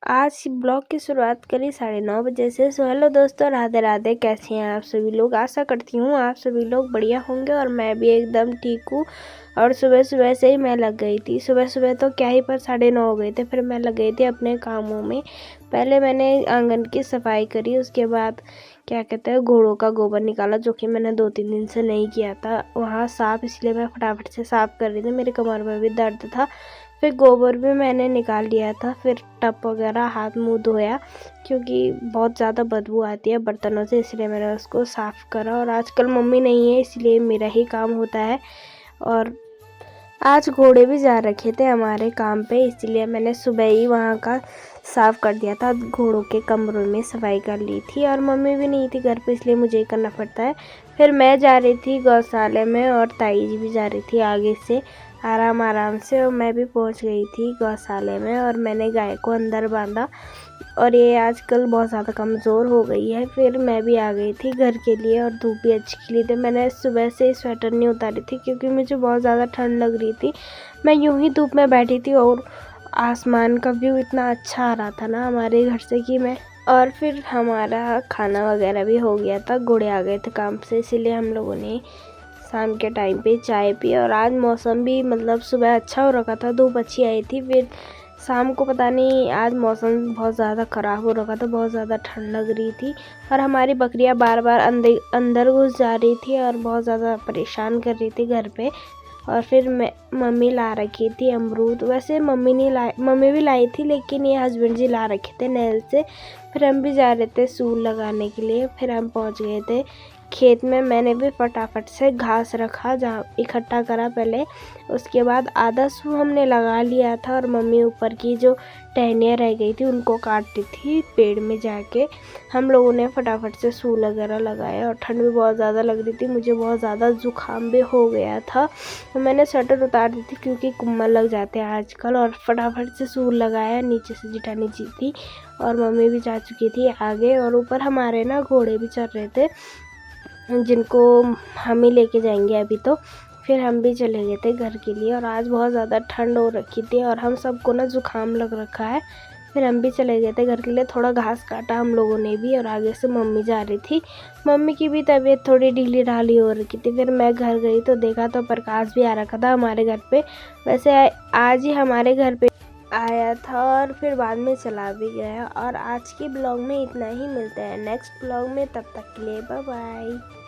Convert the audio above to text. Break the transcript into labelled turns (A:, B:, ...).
A: आज ब्लॉग की शुरुआत करी 9:30 बजे से। सो हेलो दोस्तों, राधे राधे। कैसे हैं आप सभी लोग? आशा करती हूँ आप सभी लोग बढ़िया होंगे और मैं भी एकदम ठीक हूँ। और सुबह सुबह से ही मैं लग गई थी। सुबह सुबह तो क्या ही, पर 9:30 हो गए थे। फिर मैं लग गई थी अपने कामों में। पहले मैंने आंगन की सफाई करी, उसके बाद क्या कहते हैं, घोड़ों का गोबर निकाला, जो कि मैंने 2-3 दिन से नहीं किया था वहाँ साफ़, इसलिए मैं फटाफट से साफ़ कर रही थी। मेरे कमर में भी दर्द था। फिर गोबर भी मैंने निकाल लिया था। फिर टब वगैरह हाथ मुंह धोया, क्योंकि बहुत ज़्यादा बदबू आती है बर्तनों से, इसलिए मैंने उसको साफ़ करा। और आजकल मम्मी नहीं है, इसलिए मेरा ही काम होता है। और आज घोड़े भी जा रखे थे हमारे काम पे, इसलिए मैंने सुबह ही वहाँ का साफ़ कर दिया था। घोड़ों के कमरों में सफाई कर ली थी और मम्मी भी नहीं थी घर पे, इसलिए मुझे ही करना पड़ता है। फिर मैं जा रही थी गौशाले में और ताई जी भी जा रही थी आगे से आराम से। और मैं भी पहुँच गई थी गौशाले में और मैंने गाय को अंदर बांधा। और ये आजकल बहुत ज़्यादा कमज़ोर हो गई है। फिर मैं भी आ गई थी घर के लिए और धूप भी अच्छी खिली थी। मैंने सुबह से स्वेटर नहीं उतारी थी, क्योंकि मुझे बहुत ज़्यादा ठंड लग रही थी। मैं यूं ही धूप में बैठी थी और आसमान का व्यू इतना अच्छा आ रहा था ना हमारे घर से कि मैं। और फिर हमारा खाना वगैरह भी हो गया था, घोड़े आ गए थे काम से, इसीलिए हम लोगों ने शाम के टाइम पे चाय पी। और आज मौसम भी मतलब सुबह अच्छा हो रखा था, धूप अच्छी आई थी। फिर शाम को पता नहीं आज मौसम बहुत ज़्यादा ख़राब हो रखा था, बहुत ज़्यादा ठंड लग रही थी। और हमारी बकरियां बार बार अंदर घुस जा रही थी और बहुत ज़्यादा परेशान कर रही थी घर पे। और फिर मम्मी ला रखी थी अमरूद। वैसे मम्मी भी लाई थी, लेकिन ये हस्बैंड जी ला रखे थे नहल से। फिर हम भी जा रहे थे सूल लगाने के लिए। फिर हम पहुंच गए थे खेत में। मैंने भी फटाफट से घास रखा, जहाँ इकट्ठा करा पहले, उसके बाद आधा सू हमने लगा लिया था। और मम्मी ऊपर की जो टहनियाँ रह गई थी उनको काटती थी पेड़ में जाके। हम लोगों ने फटाफट से सू वगैरह लगाया। और ठंड भी बहुत ज़्यादा लग रही थी, मुझे बहुत ज़्यादा जुकाम भी हो गया था। तो मैंने स्वेटर उतार दी थी, क्योंकि कुम्मल लग जाते हैं आजकल। और फटाफट से सूल लगाया। नीचे से जिठानी जी थी और मम्मी भी जा चुकी थी आगे। और ऊपर हमारे ना घोड़े भी चल रहे थे, जिनको हम ही लेके जाएंगे अभी तो। फिर हम भी चले गए थे घर के लिए। और आज बहुत ज़्यादा ठंड हो रखी थी और हम सबको ना जुकाम लग रखा है। फिर हम भी चले गए थे घर के लिए। थोड़ा घास काटा हम लोगों ने भी, और आगे से मम्मी जा रही थी। मम्मी की भी तबीयत थोड़ी ढीली ढाली हो रखी थी। फिर मैं घर गई तो देखा तो प्रकाश भी आ रखा था हमारे घर पे। वैसे आज ही हमारे घर पे आया था और फिर बाद में चला भी गया। और आज के ब्लॉग में इतना ही। मिलते हैं नेक्स्ट ब्लॉग में, तब तक के लिए बाय बाय।